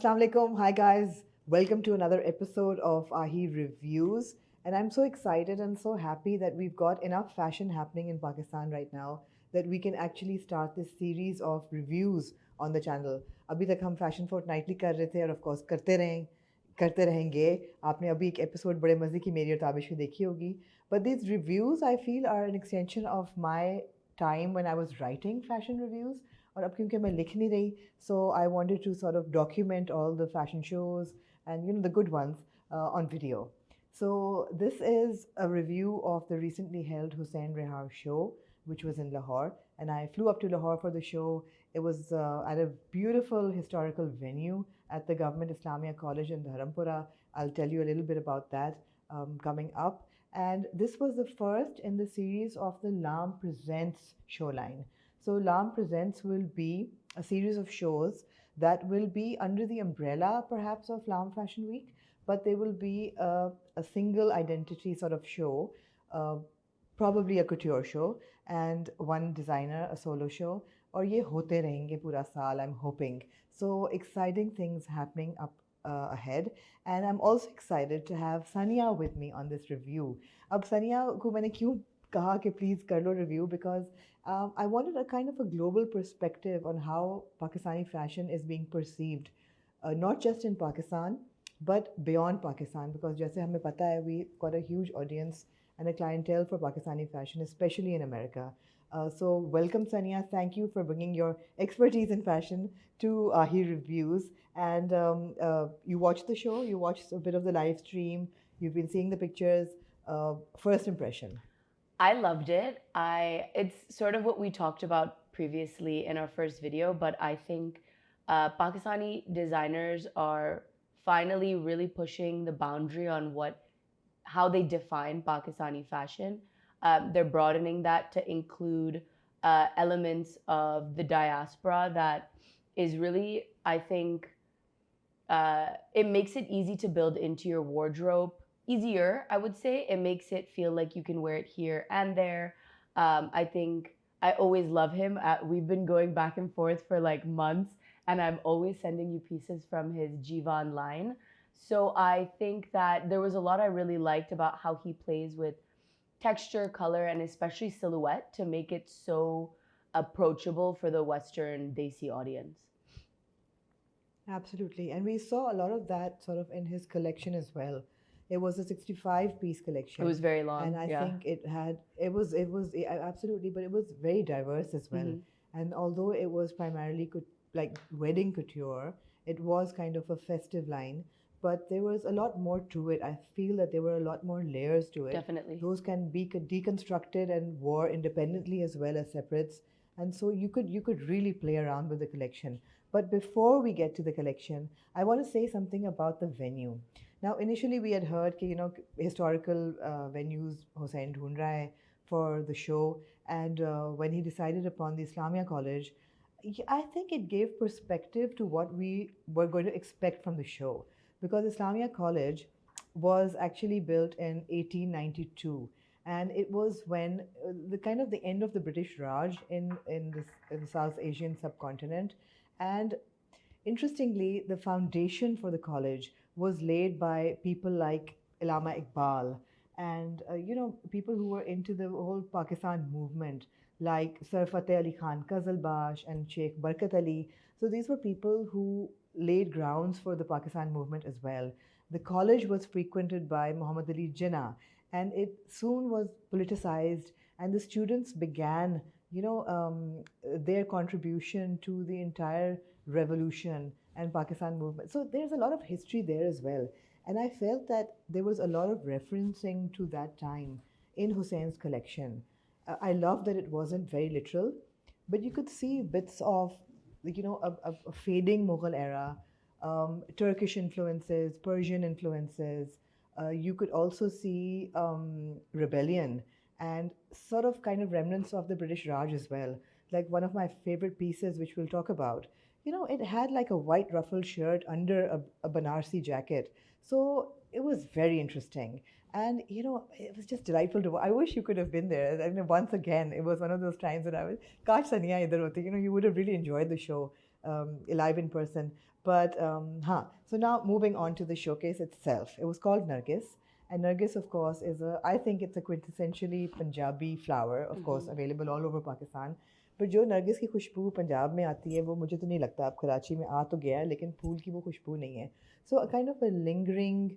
Assalamu alaikum. Hi guys. Welcome to another episode of AHI Reviews. And I'm so excited and so happy that we've got enough fashion happening in Pakistan right now that we can actually start this series of reviews on the channel. अभी तक हम fashion fortnightly कर रहे थे और of course करते रहेंगे. आपने अभी एक एपिसोड बड़े मज़े की मेरी और ताबिश की देखी होगी. But these reviews I feel are an extension of my time when I was writing fashion reviews. और अब क्योंकि मैं लिख नहीं रही, so I wanted to sort of document all the fashion shows and the good ones on video. So this is a review of the recently held Hussain Rehar show, which was in Lahore, and I flew up to Lahore for the show. It was at a beautiful historical venue at the Government Islamia College in Dharampura. I'll tell you a little bit about that coming up. And this was the first in the series of the LAM Presents show line. So LAM Presents will be a series of shows that will be under the umbrella perhaps of LAM Fashion Week, but they will be a single identity sort of show, probably a couture show and one designer, a solo show. और ये होते रहेंगे पूरा साल, I'm hoping. So exciting things happening up ahead, and I'm also excited to have Saniya with me on this review. अब Saniya को मैंने क्यों कहा कि please कर लो review, because I wanted a kind of a global perspective on how Pakistani fashion is being perceived, not just in Pakistan, but beyond Pakistan, because जैसे हमें पता है, we got a huge audience and a clientele for Pakistani fashion, especially in America. So welcome, Saniya. Thank you for bringing your expertise in fashion to AHI Reviews. And you watched the show, you watched a bit of the live stream, you've been seeing the pictures. First impression. I loved it. It's sort of what we talked about previously in our first video, but I think Pakistani designers are finally really pushing the boundary on how they define Pakistani fashion. They're broadening that to include elements of the diaspora that is really, I think, it makes it easy to build into your wardrobe. Easier, I would say. It makes it feel like you can wear it here and there. I think I always love him. We've been going back and forth for like months, and I'm always sending you pieces from his Jivan line. So I think that there was a lot I really liked about how he plays with texture, color, and especially silhouette to make it so approachable for the Western Desi audience. Absolutely. And we saw a lot of that sort of in his collection as well. It was a 65-piece collection. It was very long, and I think it was absolutely, but it was very diverse as well. Mm-hmm. And although it was primarily like wedding couture, it was kind of a festive line, but there was a lot more to it. I feel that there were a lot more layers to it. Definitely. Those can be deconstructed and wore independently as well as separates. And so you could really play around with the collection. But before we get to the collection, I want to say something about the venue. Now, initially we had heard that, historical venues Hussain Dhoond raha hai for the show, and when he decided upon the Islamia College, I think it gave perspective to what we were going to expect from the show, because Islamia College was actually built in 1892, and it was when the end of the British Raj in the South Asian subcontinent. And interestingly, the foundation for the college was laid by people like Allama Iqbal and people who were into the whole Pakistan movement, like Sir Fateh Ali Khan Qazalbash and Sheikh Barkat Ali. So these were people who laid grounds for the Pakistan movement as well. The college was frequented by Muhammad Ali Jinnah, and it soon was politicized, and the students began their contribution to the entire revolution and Pakistan movement. So there's a lot of history there as well. And I felt that there was a lot of referencing to that time in Hussein's collection. I love that it wasn't very literal, but you could see bits of, a fading Mughal era, Turkish influences, Persian influences. You could also see rebellion and sort of kind of remnants of the British Raj as well. Like one of my favorite pieces, which we'll talk about, it had like a white ruffled shirt under a Banarsi jacket. So it was very interesting. And, it was just delightful to watch. I wish you could have been there. I mean, once again, it was one of those times that I was, Kash Saniya idhar hoti. You would have really enjoyed the show live in person. But so now moving on to the showcase itself. It was called Nargis, and Nargis, of course, I think it's a quintessentially Punjabi flower, of course, available all over Pakistan. But जो नरगिस की खुशबू पंजाब में आती है वो मुझे तो नहीं लगता अब कराची में आ तो गया है लेकिन फूल की वो खुशबू नहीं है. So a kind of a lingering,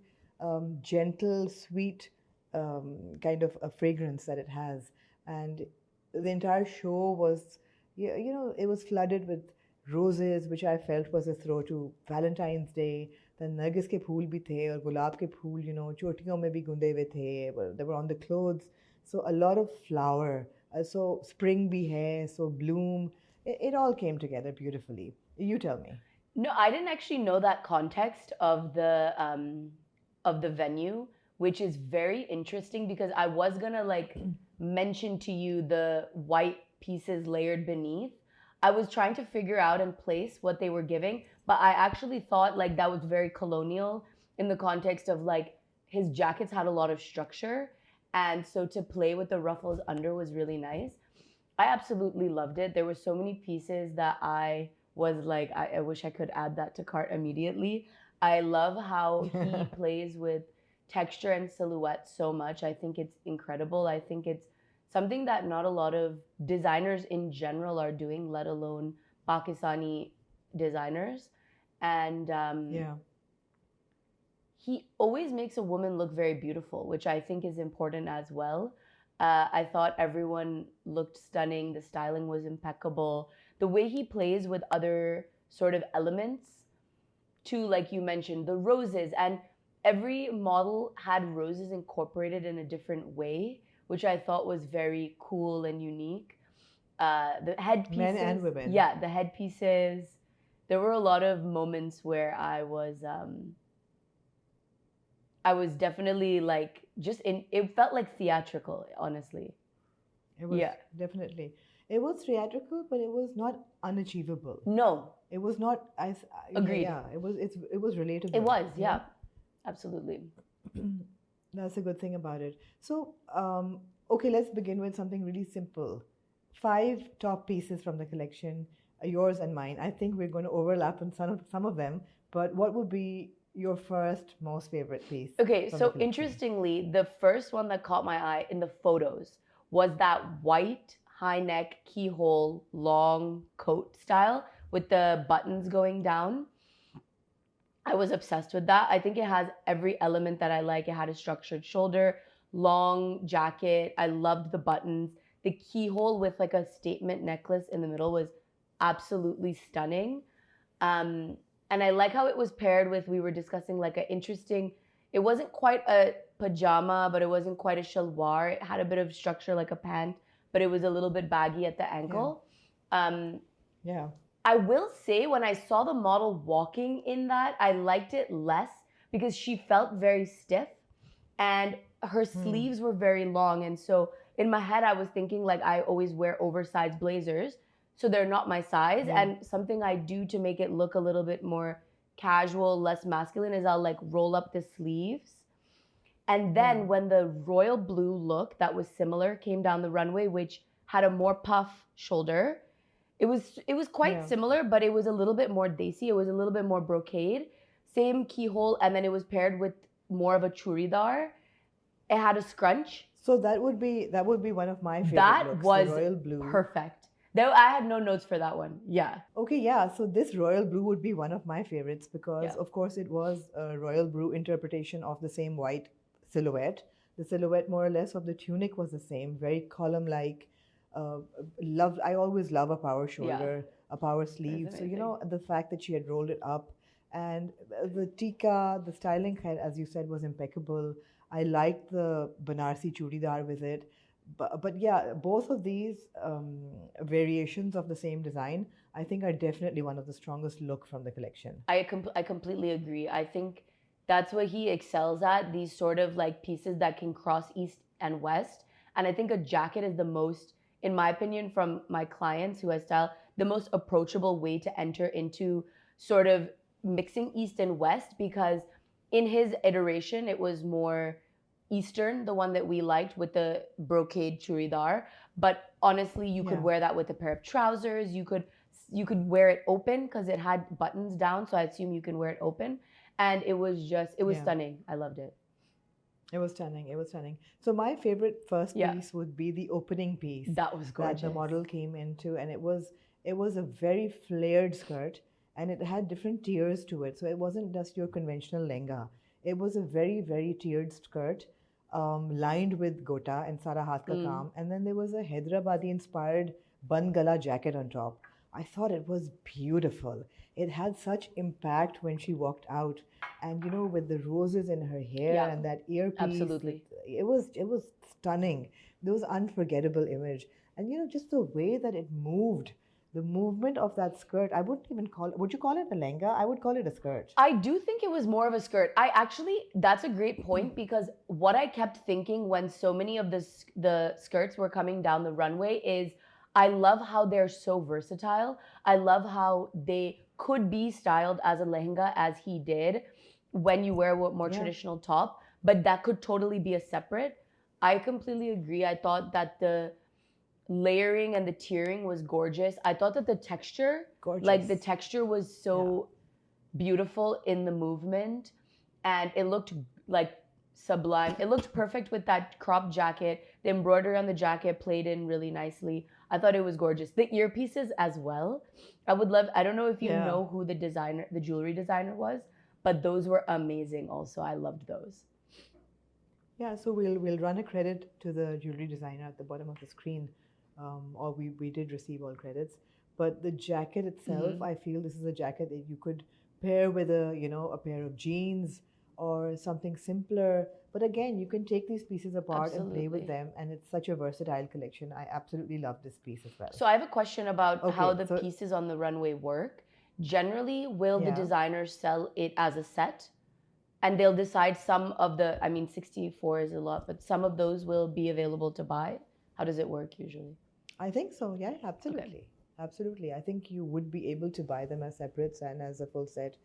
gentle, sweet kind of a fragrance that it has, and the entire show was, it was flooded with roses, which I felt was a throw to Valentine's Day. Then Nargis के फूल भी थे और गुलाब के फूल, चोटियों में भी गुंदे हुए थे. They were on the clothes. So a lot of flower. So spring bhi hai, so bloom. It all came together beautifully. You tell me. No, I didn't actually know that context of the venue, which is very interesting because I was gonna like mention to you the white pieces layered beneath. I was trying to figure out and place what they were giving, but I actually thought like that was very colonial in the context of like his jackets had a lot of structure, and so to play with the ruffles under was really nice. I absolutely loved it. There were so many pieces that I was like, I wish I could add that to cart immediately. I love how he plays with texture and silhouette so much. I think it's incredible. I think it's something that not a lot of designers in general are doing, let alone Pakistani designers. And he always makes a woman look very beautiful, which I think is important as well. I thought everyone looked stunning. The styling was impeccable. The way he plays with other sort of elements, too, like you mentioned, the roses, and every model had roses incorporated in a different way, which I thought was very cool and unique. The headpieces, men and women. Yeah, the headpieces. There were a lot of moments where I was definitely like it felt like theatrical, honestly. It was definitely. It was theatrical, but it was not unachievable. No. It was not. Agreed. Yeah, it was relatable. It was, yeah. Absolutely. That's a good thing about it. So, okay, let's begin with something really simple. 5 top pieces from the collection, yours and mine. I think we're going to overlap on some of them, but what would be your first most favorite piece? Okay, so interestingly, the first one that caught my eye in the photos was that white high neck keyhole long coat style with the buttons going down. I was obsessed with that. I think it has every element that I like. It had a structured shoulder, long jacket. I loved the buttons. The keyhole with like a statement necklace in the middle was absolutely stunning. And I like how it was paired with, we were discussing like an interesting, it wasn't quite a pajama, but it wasn't quite a shalwar. It had a bit of structure like a pant, but it was a little bit baggy at the ankle. Yeah. I will say when I saw the model walking in that, I liked it less because she felt very stiff and her sleeves were very long. And so in my head, I was thinking like I always wear oversized blazers, so they're not my size. And something I do to make it look a little bit more casual, less masculine, is I'll like roll up the sleeves. And then when the royal blue look that was similar came down the runway, which had a more puff shoulder, it was quite similar, but it was a little bit more desi. It was a little bit more brocade. Same keyhole, and then it was paired with more of a churidar. It had a scrunch. So that would be one of my favorite That looks, was the royal blue. Perfect. Though I had no notes for that one. Yeah. Okay, yeah. So this royal blue would be one of my favorites because, of course, it was a royal blue interpretation of the same white silhouette. The silhouette, more or less, of the tunic was the same, very column-like. I always love a power shoulder, a power sleeve. So the fact that she had rolled it up, and the tika, the styling, as you said, was impeccable. I liked the Banarsi churidar with it. But yeah, both of these variations of the same design, I think, are definitely one of the strongest look from the collection. I completely agree. I think that's what he excels at, these sort of like pieces that can cross east and west. And I think a jacket is the most, in my opinion, from my clients who I style, the most approachable way to enter into sort of mixing east and west, because in his iteration, it was more Eastern, the one that we liked with the brocade churidar. But honestly, you could wear that with a pair of trousers. You could you could wear it open because it had buttons down, so I assume you can wear it open. And it was stunning. I loved it. It was stunning. It was stunning. So my favorite first Yeah. piece would be the opening piece That was gorgeous. that the model came into, and it was a very flared skirt, and it had different tiers to it. So it wasn't just your conventional lehenga. It was a very, very tiered skirt, lined with gota and Sara Hath Ka Kaam, and then there was a Hyderabadi inspired bun gala jacket on top. I thought it was beautiful. It had such impact when she walked out, and with the roses in her hair Yeah, and that earpiece. absolutely. It was stunning. There was unforgettable image, and just the way that it moved, the movement of that skirt. I wouldn't even call it. Would you call it a lehenga? I would call it a skirt. I do think it was more of a skirt. That's a great point, because what I kept thinking when so many of the skirts were coming down the runway is, I love how they're so versatile. I love how they could be styled as a lehenga, as he did, when you wear a more traditional top, but that could totally be a separate. I completely agree. I thought that the layering and the tiering was gorgeous. I thought that the texture, like the texture was so beautiful in the movement, and it looked like sublime. It looked perfect with that cropped jacket. The embroidery on the jacket played in really nicely. I thought it was gorgeous. The earpieces as well. I don't know if you know who the jewelry designer was, but those were amazing also. I loved those. Yeah, so we'll run a credit to the jewelry designer at the bottom of the screen, or we did receive all credits. But the jacket itself, I feel this is a jacket that you could pair with a pair of jeans or something simpler. But again, you can take these pieces apart and play with them, and it's such a versatile collection. I absolutely love this piece as well. So I have a question about how the pieces on the runway work. Generally, will the designers sell it as a set? And they'll decide 64 is a lot, but some of those will be available to buy. How does it work usually? I think so. Yeah, absolutely. Okay. Absolutely. I think you would be able to buy them as separates and as a full set.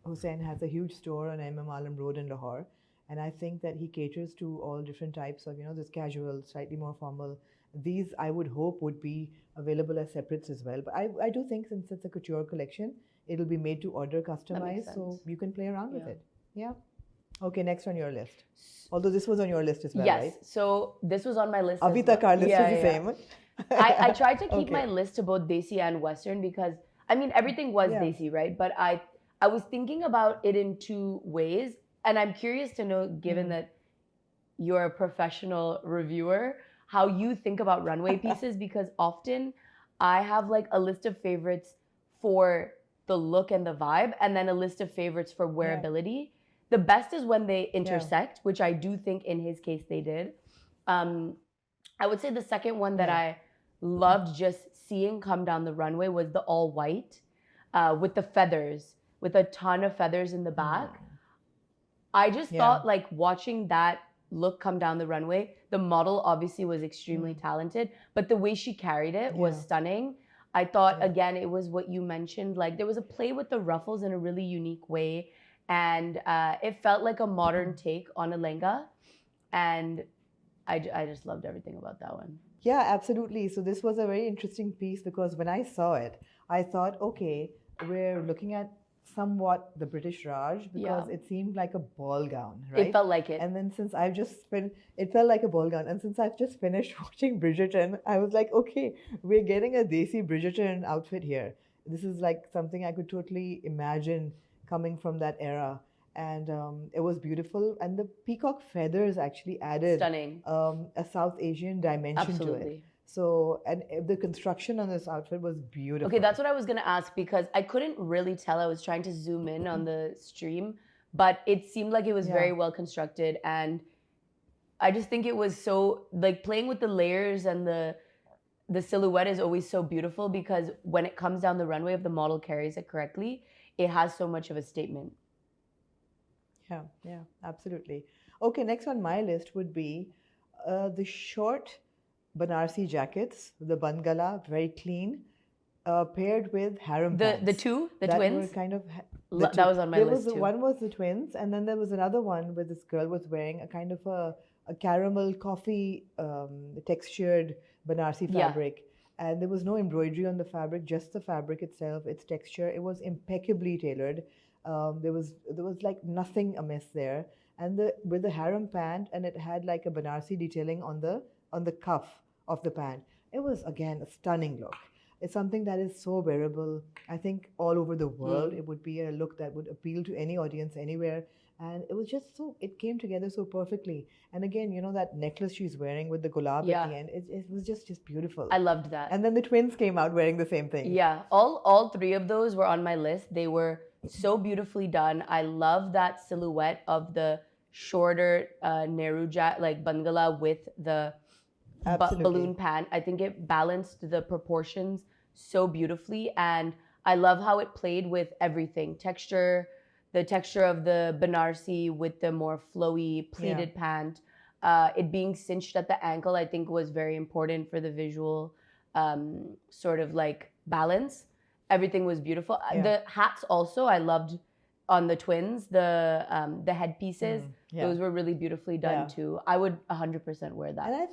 Hussain has a huge store on MM Alam Road in Lahore. And I think that he caters to all different types of, this casual, slightly more formal. These, I would hope, would be available as separates as well. But I do think, since it's a couture collection, it'll be made to order, customized, so you can play around with it. Yeah. Okay, next on your list. Although this was on your list as well, right? Yes. So this was on my list. Abhi tak our list is the same. I tried to keep my list to both Desi and Western, because everything was Desi, right? But I was thinking about it in two ways, and I'm curious to know, given that you're a professional reviewer, how you think about runway pieces, because often I have like a list of favorites for the look and the vibe, and then a list of favorites for wearability. The best is when they intersect, which I do think in his case they did. I would say the second one that I loved just seeing come down the runway was the all white with the feathers, with a ton of feathers in the back. I just thought, like, watching that look come down the runway, the model obviously was extremely talented, but the way she carried it was stunning. I thought, again, it was what you mentioned, like there was a play with the ruffles in a really unique way, and it felt like a modern take on a lehenga, and I just loved everything about that one. Yeah, absolutely. So this was a very interesting piece, because when I saw it, I thought, okay, we're looking at somewhat the British Raj, because it seemed like a ball gown, right? It felt like it. And then since it felt like a ball gown. And since I've just finished watching Bridgerton, I was like, okay, we're getting a Desi Bridgerton outfit here. This is like something I could totally imagine coming from that era. And it was beautiful. And the peacock feathers actually added stunning a South Asian dimension to it. So, and the construction on this outfit was beautiful. Okay, that's what I was going to ask, because I couldn't really tell. I was trying to zoom in on the stream, but it seemed like it was very well constructed. And I just think it was so, like, playing with the layers and the silhouette is always so beautiful, because when it comes down the runway, if the model carries it correctly, it has so much of a statement. Yeah, absolutely. Okay, next on my list would be the short Banarsi jackets, the Bangala, very clean, paired with harem pants. The twins? Were kind of that was on my list too. One was the twins, and then there was another one where this girl was wearing a kind of a caramel coffee textured Banarsi fabric. and there was no embroidery on the fabric, just the fabric itself, its texture. It was impeccably tailored. There was like nothing amiss there. And with the harem pant, and it had like a Banarsi detailing on the cuff of the pant. It was again a stunning look. It's something that is so wearable. I think all over the world, it would be a look that would appeal to any audience anywhere. And it was just so, it came together so perfectly. And again, that necklace she's wearing with the gulab at the end, it was just beautiful. I loved that. And then the twins came out wearing the same thing. Yeah, all three of those were on my list. They were so beautifully done. I love that silhouette of the shorter Nehru like bangala with the balloon pant. I think it balanced the proportions so beautifully, and I love how it played with everything. The texture of the Banarsi with the more flowy pleated pant. It being cinched at the ankle, I think, was very important for the visual sort of like balance. Everything was beautiful. The hats also, I loved on the twins, the headpieces. Those were really beautifully done too. I would 100% wear that.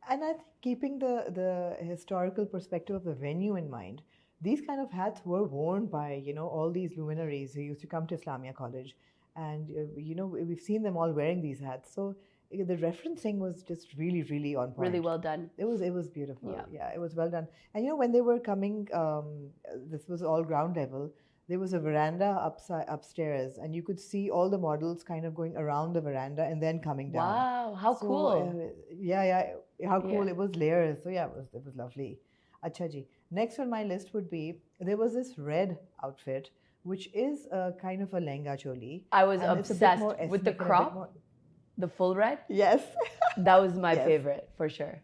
And I think keeping the historical perspective of the venue in mind, these kind of hats were worn by, all these luminaries who used to come to Islamia College. And, we've seen them all wearing these hats. So the referencing was just really, really on point. Really well done. It was beautiful. Yeah, it was well done. And, when they were coming, this was all ground level. There was a veranda upstairs, and you could see all the models kind of going around the veranda and then coming down. Wow, how cool. How cool. It was layers. So it was lovely. Acha ji. Next on my list would be, there was this red outfit, which is a kind of a lehenga choli. I was obsessed with the crop, the full red. Yes. That was my favorite, for sure.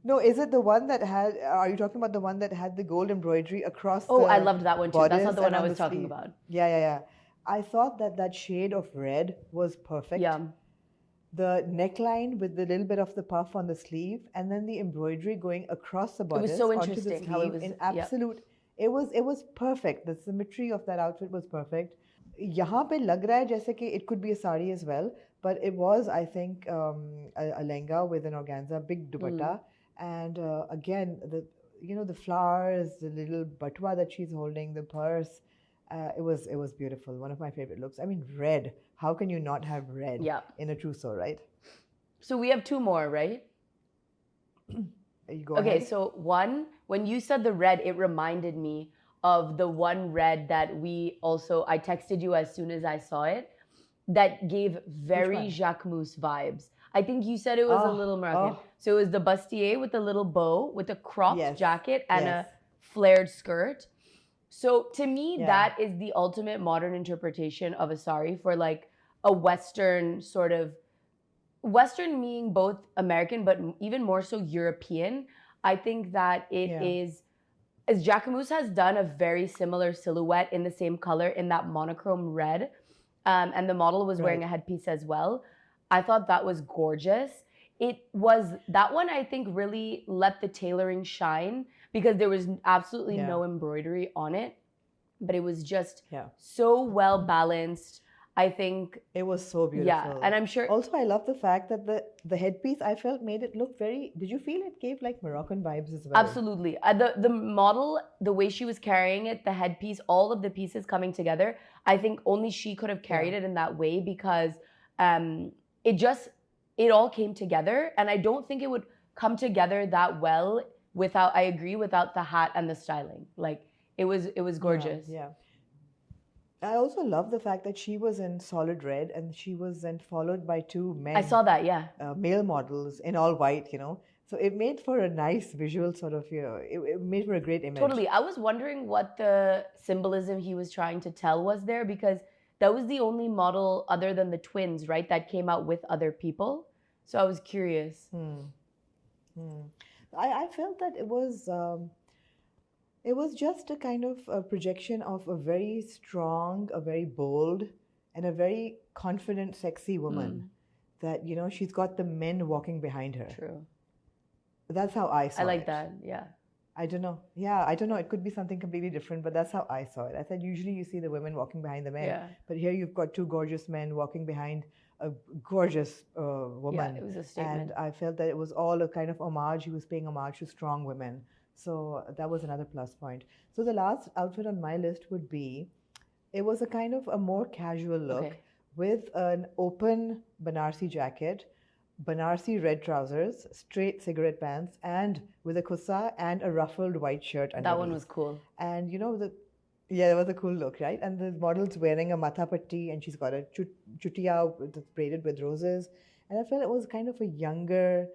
No, is it the one that had, are you talking about the one that had the gold embroidery across the I loved that one too. That's not the one I was talking about. Yeah. I thought that shade of red was perfect. Yeah. The neckline with the little bit of the puff on the sleeve, and then the embroidery going across the bodice. It was so onto interesting the how it sleeve was. In absolute, it was perfect. The symmetry of that outfit was perfect. यहाँ पे लग रहा है जैसे कि it could be a sari as well, but it was, I think, a lehenga with an organza big dupatta, and again the flowers, the little batwa that she's holding, the purse. It was beautiful. One of my favorite looks. I mean, red. How can you not have red in a trousseau, right? So we have two more, right? You go ahead. So one, when you said the red, it reminded me of the one red that I texted you as soon as I saw it, that gave very Jacquemus vibes. I think you said it was a little Moroccan. So it was the bustier with a little bow, with a cropped jacket and a flared skirt. So to me, that is the ultimate modern interpretation of a sari for like a Western sort of, Western meaning both American, but even more so European. I think that it is, as Jacquemus has done a very similar silhouette in the same color in that monochrome red. And the model was wearing a headpiece as well. I thought that was gorgeous. That one I think really let the tailoring shine, because there was absolutely no embroidery on it, but it was just so well balanced. I think it was so beautiful. Yeah, and I'm sure. Also, I love the fact that the headpiece, I felt, made it look very. Did you feel it gave like Moroccan vibes as well? Absolutely. The model, the way she was carrying it, the headpiece, all of the pieces coming together, I think only she could have carried it in that way, because it all came together, and I don't think it would come together that well without the hat and the styling. Like it was gorgeous. Yeah. I also love the fact that she was in solid red, and she was then followed by two men. I saw that, male models in all white, So it made for a nice visual sort of, it made for a great image. Totally. I was wondering what the symbolism he was trying to tell was there, because that was the only model other than the twins, right, that came out with other people. So I was curious. I felt that it was just a kind of a projection of a very strong, a very bold, and a very confident, sexy woman. That, she's got the men walking behind her. True. That's how I saw it. I like that, yeah. I don't know. Yeah, I don't know. It could be something completely different, but that's how I saw it. I said usually you see the women walking behind the men, but here you've got two gorgeous men walking behind a gorgeous woman. Yeah, it was a statement. And I felt that it was all a kind of homage. He was paying homage to strong women. So that was another plus point. So the last outfit on my list would be, it was a kind of a more casual look Okay. with an open Banarsi jacket, Banarsi red trousers, straight cigarette pants, and with a kusa and a ruffled white shirt underneath. That one was cool. And yeah, it was a cool look, right? And the model's wearing a matha patti and she's got a chutiya that's braided with roses. And I felt it was kind of a younger,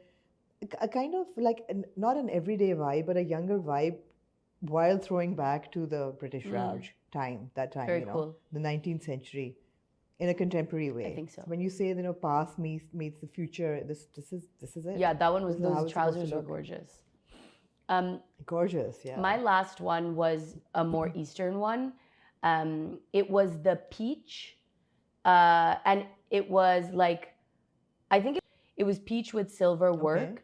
a kind of like not an everyday vibe, but a younger vibe while throwing back to the British Raj time, that time, Very cool. the 19th century, in a contemporary way. I think so. When you say, past meets the future, this is it. Yeah, that one was, This is how those it's supposed to trousers were look. gorgeous. Gorgeous, yeah. My last one was a more Eastern one. It was the peach, and it was like, I think it was peach with silver work.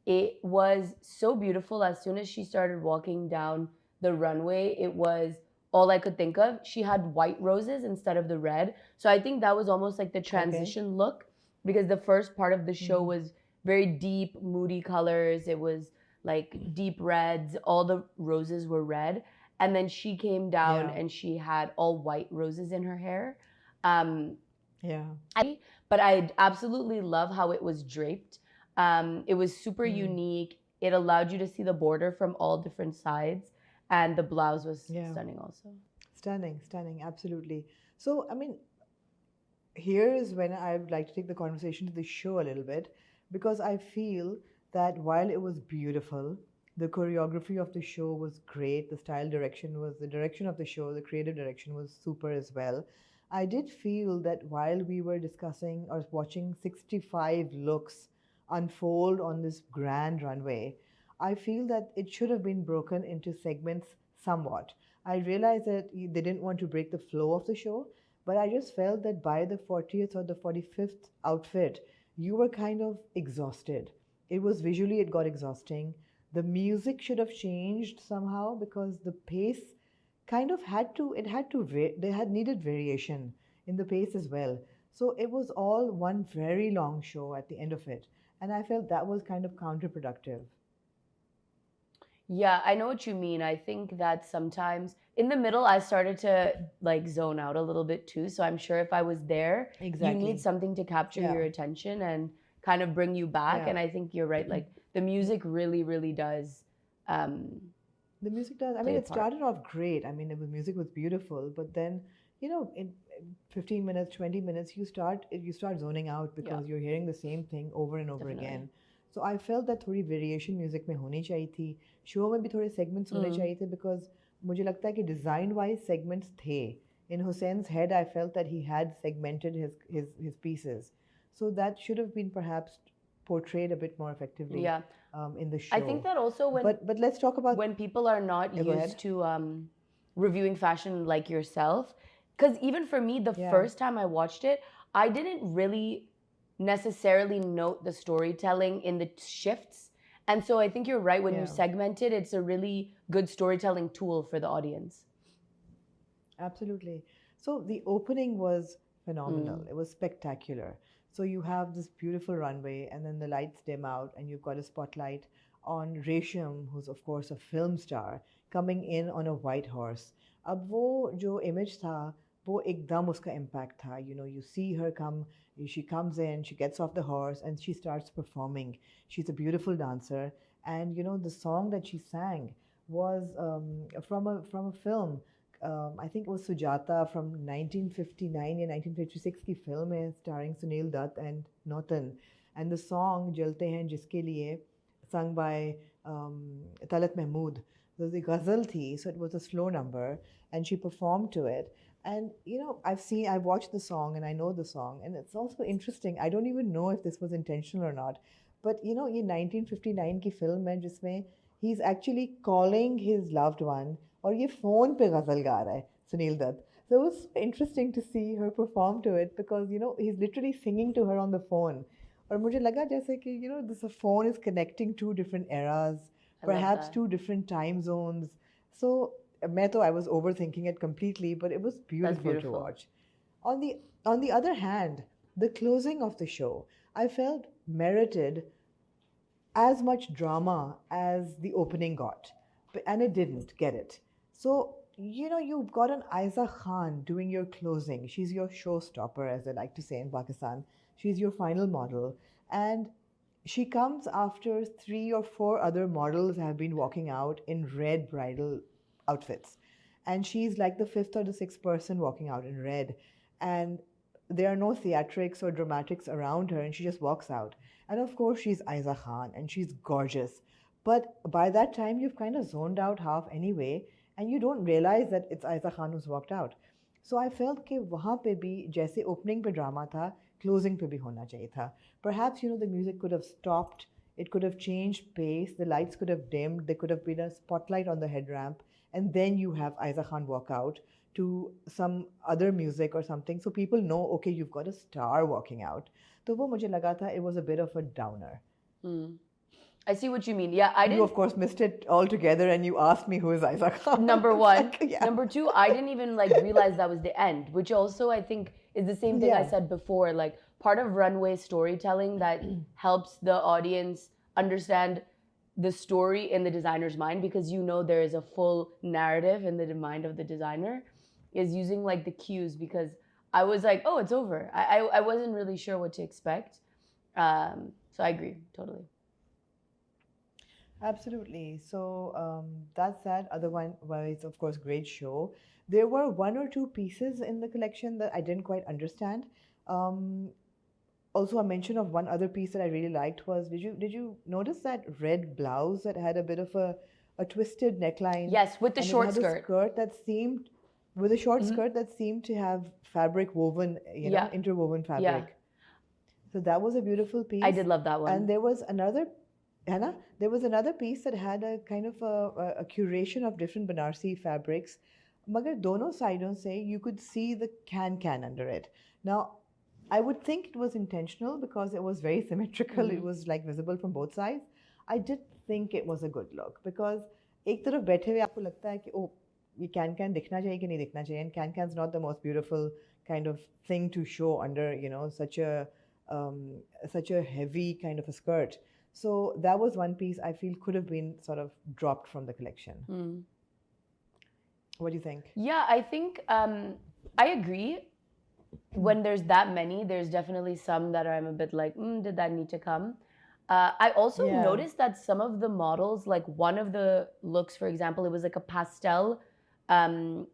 It was so beautiful. As soon as she started walking down the runway, it was all I could think of. She had white roses instead of the red. So I think that was almost like the transition look, because the first part of the show was very deep, moody colors. It was like deep reds. All the roses were red. And then she came down and she had all white roses in her hair. But I absolutely love how it was draped. It was super unique. It allowed you to see the border from all different sides. And the blouse was stunning also. Stunning, absolutely. So, I mean, here is when I would like to take the conversation to the show a little bit, because I feel that while it was beautiful, the choreography of the show was great, the direction of the show, the creative direction was super as well. I did feel that while we were discussing or watching 65 looks unfold on this grand runway, I feel that it should have been broken into segments somewhat. I realized that they didn't want to break the flow of the show, but I just felt that by the 40th or the 45th outfit, you were kind of exhausted. It got exhausting. The music should have changed somehow because the pace kind of they had needed variation in the pace as well. So it was all one very long show at the end of it. And I felt that was kind of counterproductive. Yeah, I know what you mean. I think that sometimes in the middle, I started to like zone out a little bit too. So I'm sure if I was there, you need something to capture your attention and kind of bring you back. And I think you're right. Like the music really, really does. The music does. I mean, it started off great. I mean, the music was beautiful, but then, in 15 minutes, 20 minutes, you start zoning out because you're hearing the same thing over and over again. So I felt that थोड़ी variation music में होनी चाहिए थी. Show में भी थोड़े segments होने चाहिए थे because मुझे लगता है कि design wise segments थे. In Hussein's head, I felt that he had segmented his pieces. So that should have been perhaps portrayed a bit more effectively in the show. I think that also but let's talk about when people are not used to reviewing fashion like yourself, because even for me, the first time I watched it, I didn't really necessarily note the storytelling in the shifts. And so I think you're right, when you segment it, it's a really good storytelling tool for the audience. Absolutely. So the opening was phenomenal. It was spectacular. So you have this beautiful runway and then the lights dim out and you've got a spotlight on Resham, who's of course a film star, coming in on a white horse. अब वो जो image था, वो एकदम उसका impact था. You see her come, she comes in, she gets off the horse and she starts performing. She's a beautiful dancer. And the song that she sang was from a film. I think it was Sujata from 1959 या 1956 की film है starring Sunil Dutt and Naughton. And the song Jalte Hain Jiske Liye, sung by Talat Mahmood. So the ghazal thi, so it was a slow number and she performed to it. And I've watched the song and I know the song, and it's also interesting. I don't even know if this was intentional or not, but ये 1959 की film है जिसमें he's actually calling his loved one और ये phone पे ghazal गा रहा है Sunil Dutt. So it was interesting to see her perform to it because he's literally singing to her on the phone. और मुझे लगा जैसे कि this phone is connecting two different eras, perhaps two different time zones. So I was overthinking it completely, but it was beautiful to watch. On the other hand, the closing of the show, I felt merited as much drama as the opening got, and it didn't get it. So, you've got an Aiza Khan doing your closing. She's your showstopper, as they like to say in Pakistan. She's your final model. And she comes after three or four other models have been walking out in red bridal outfits. And she's like the fifth or the sixth person walking out in red. And there are no theatrics or dramatics around her, and she just walks out. And of course, she's Aiza Khan, and she's gorgeous. But by that time, you've kind of zoned out half anyway, and you don't realize that it's Aiza Khan who's walked out. So I felt कि वहाँ पे भी जैसे opening पे drama था, closing पे भी होना चाहिए था. Perhaps, the music could have stopped, it could have changed pace, the lights could have dimmed, there could have been a spotlight on the head ramp, and then you have Aiza Khan walk out to some other music or something, so people know, okay, you've got a star walking out. तो वो मुझे लगा था it was a bit of a downer. I see what you mean. Yeah, I didn't. You, of course, missed it altogether, and you asked me who is Aiza Khan. Number one. Like, yeah. Number two, I didn't even realize that was the end, which also I think is the same thing I said before. Like, part of runway storytelling that helps the audience understand the story in the designer's mind, because there is a full narrative in the mind of the designer, is using the cues, because I was like, oh, it's over. I wasn't really sure what to expect. So I agree, totally. Absolutely. So that's that. Otherwise, of course, great show. There were one or two pieces in the collection that I didn't quite understand. Also, a mention of one other piece that I really liked was, did you notice that red blouse that had a bit of a twisted neckline? Yes, with the short skirt. With a short skirt that seemed to have fabric woven, interwoven fabric. Yeah. So that was a beautiful piece. I did love that one. And there was another piece that had a kind of a curation of different Banarsi fabrics. Magar dono sidon se you could see the can under it. Now, I would think it was intentional because it was very symmetrical. It was visible from both sides. I did think it was a good look because एक तरफ बैठे हुए आपको लगता है कि ये can दिखना चाहिए कि नहीं दिखना चाहिए, and can's not the most beautiful kind of thing to show under such a heavy kind of a skirt. So that was one piece I feel could have been sort of dropped from the collection. What do you think? Yeah, I think I agree. When there's that many, there's definitely some that I'm a bit like, did that need to come? I also noticed that some of the models, like one of the looks, for example, it was like a pastel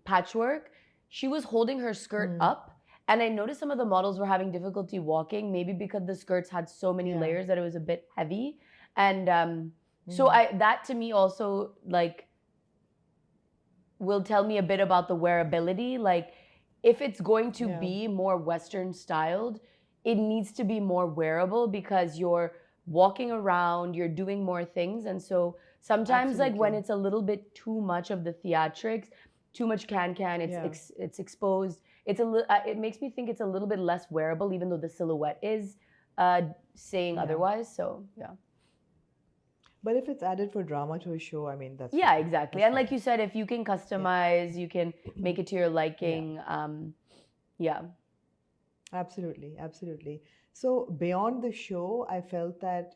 patchwork. She was holding her skirt up. And I noticed some of the models were having difficulty walking, maybe because the skirts had so many layers that it was a bit heavy. And so that to me also will tell me a bit about the wearability. Like, if it's going to be more Western styled, it needs to be more wearable because you're walking around, you're doing more things. And so sometimes when it's a little bit too much of the theatrics, too much can, it's exposed. It makes me think it's a little bit less wearable, even though the silhouette is saying otherwise. So, yeah. But if it's added for drama to a show, I mean, that's... Yeah, exactly. And like you said, if you can customize, you can make it to your liking. Yeah. Absolutely, absolutely. So beyond the show, I felt that,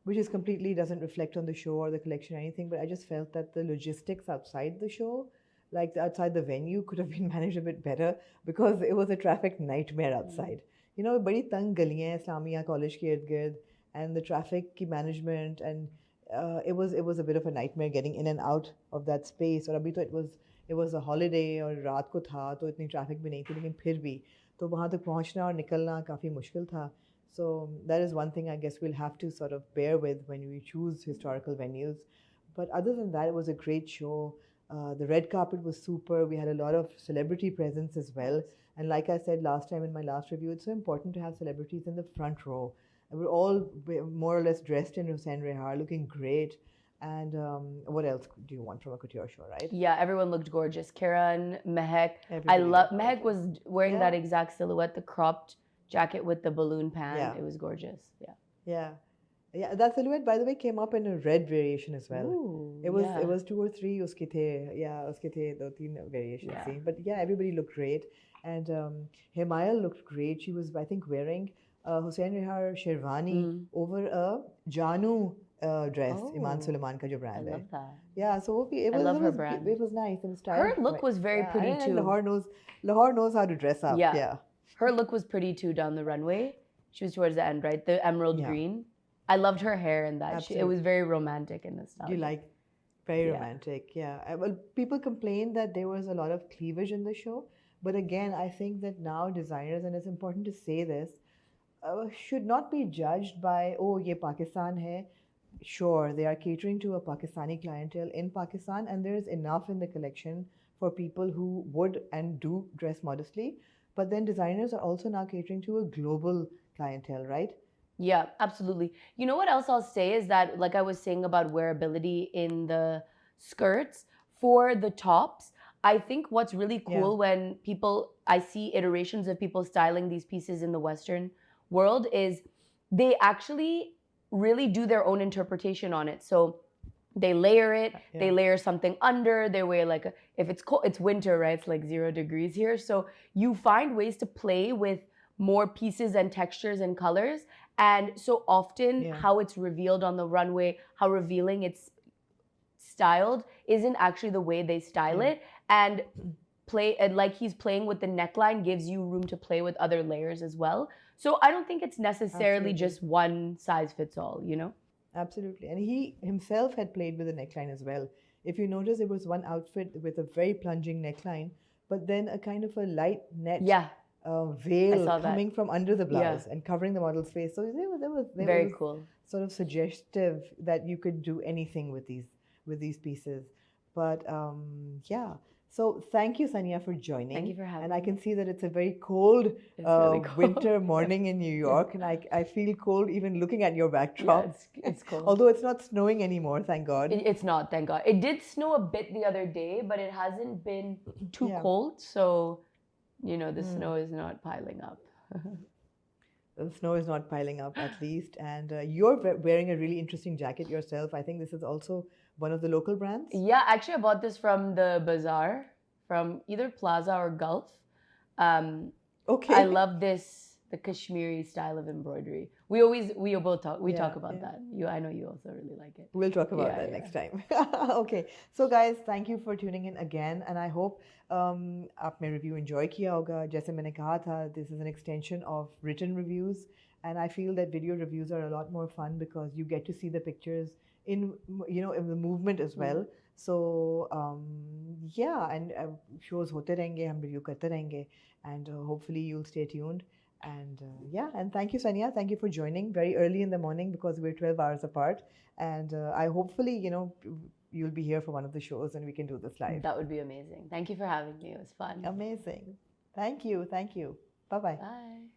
which is completely doesn't reflect on the show or the collection or anything, but I just felt that the logistics outside the show, like outside the venue, could have been managed a bit better because it was a traffic nightmare outside. बड़ी तंग गलियां हैं Islamia college के इर्द-गिर्द, and the traffic management, and it was a bit of a nightmare getting in and out of that space. और अभी तो it was a holiday और रात को था तो इतनी traffic भी नहीं थी, लेकिन फिर भी तो वहाँ तक पहुँचना और निकलना काफ़ी मुश्किल था. So that is one thing I guess we'll have to sort of bear with when we choose historical venues. But other than that, it was a great show. The red carpet was super. We had a lot of celebrity presence as well. And like I said last time in my last review, it's so important to have celebrities in the front row. And we're all more or less dressed in Hussain Rehar, looking great. And what else do you want from a couture show, right? Yeah, everyone looked gorgeous. Karan, Mehek. Mehek was wearing that exact silhouette, the cropped jacket with the balloon pant. Yeah. It was gorgeous. Yeah, that silhouette, by the way, came up in a red variation as well. Ooh, it was 2 or 3 uske the 2-3 variations. But yeah, everybody looked great. And Himayal looked great. She was, I think, wearing Hussain Rehar Sherwani over a Janu dress. Iman Oh, Suleiman ka jo I brand hai. love that. Yeah, so it I was love it her was brand. it was nice. It was Her styled look quite. was very Yeah, pretty and too. Lahore knows how to dress up. Yeah. Yeah, Her look was pretty too down the runway. She was towards the end, right? The emerald yeah, green. I loved her hair in that. It was absolutely. very romantic and You nostalgic. like very Yeah. romantic, yeah. Well, people complained that there was a lot of cleavage in the show, but again, I think that now designers, and it's important to say this, should not be judged by, oh, ye Pakistan hai. Sure, they are catering to a Pakistani clientele in Pakistan, and there is enough in the collection for people who would and do dress modestly. But then designers are also now catering to a global clientele, right? Yeah, absolutely. You know what else I'll say is that, like I was saying about wearability in the skirts, for the tops, I think what's really Yeah. cool when I see iterations of people styling these pieces in the Western world is they actually really do their own interpretation on it. So they layer it, they Yeah. layer something under, they wear like if it's cold, it's winter, right? It's like 0 degrees here. So you find ways to play with more pieces and textures and colors. And so often, Yeah. how it's revealed on the runway, how revealing it's styled, isn't actually the way they style Yeah. it. And like he's playing with the neckline gives you room to play with other layers as well. So I don't think it's necessarily Absolutely. just one size fits all, you know? Absolutely. And he himself had played with the neckline as well. If you notice, it was one outfit with a very plunging neckline, but then a kind of a light net Yeah, veil saw that. coming from under the Yeah. blouse and covering the model's face. So there Very was cool. sort of suggestive that you could do anything with these pieces. But yeah. So thank you, Saniya, for joining. Thank you for having And I me. can see that it's a very cold, It's really cold. winter morning in New York, and I feel cold even looking at your backdrop. Yeah, it's cold. Although it's not snowing anymore, thank God. It's not, thank God. It did snow a bit the other day, but it hasn't been too Yeah. cold, so the snow is not piling up. The snow is not piling up, at least. And you're wearing a really interesting jacket yourself. I think this is also one of the local brands. Yeah, actually, I bought this from the bazaar, from either Plaza or Gulf. Okay. I love the Kashmiri style of embroidery. We both talk. We Yeah, talk about yeah. that. I know you also really like it. We'll talk about Yeah, that yeah. next time. Okay. So guys, thank you for tuning in again, and I hope आपने review enjoy किया होगा. जैसे मैंने कहा था, this is an extension of written reviews, and I feel that video reviews are a lot more fun because you get to see the pictures in in the movement as well. So yeah, and shows होते रहेंगे, हम review करते रहेंगे, and hopefully you'll stay tuned. And yeah, and thank you, Saniya. Thank you for joining very early in the morning because we're 12 hours apart. And I hopefully, you'll be here for one of the shows and we can do this live. That would be amazing. Thank you for having me. It was fun. Amazing. Thank you. Thank you. Bye-bye. Bye.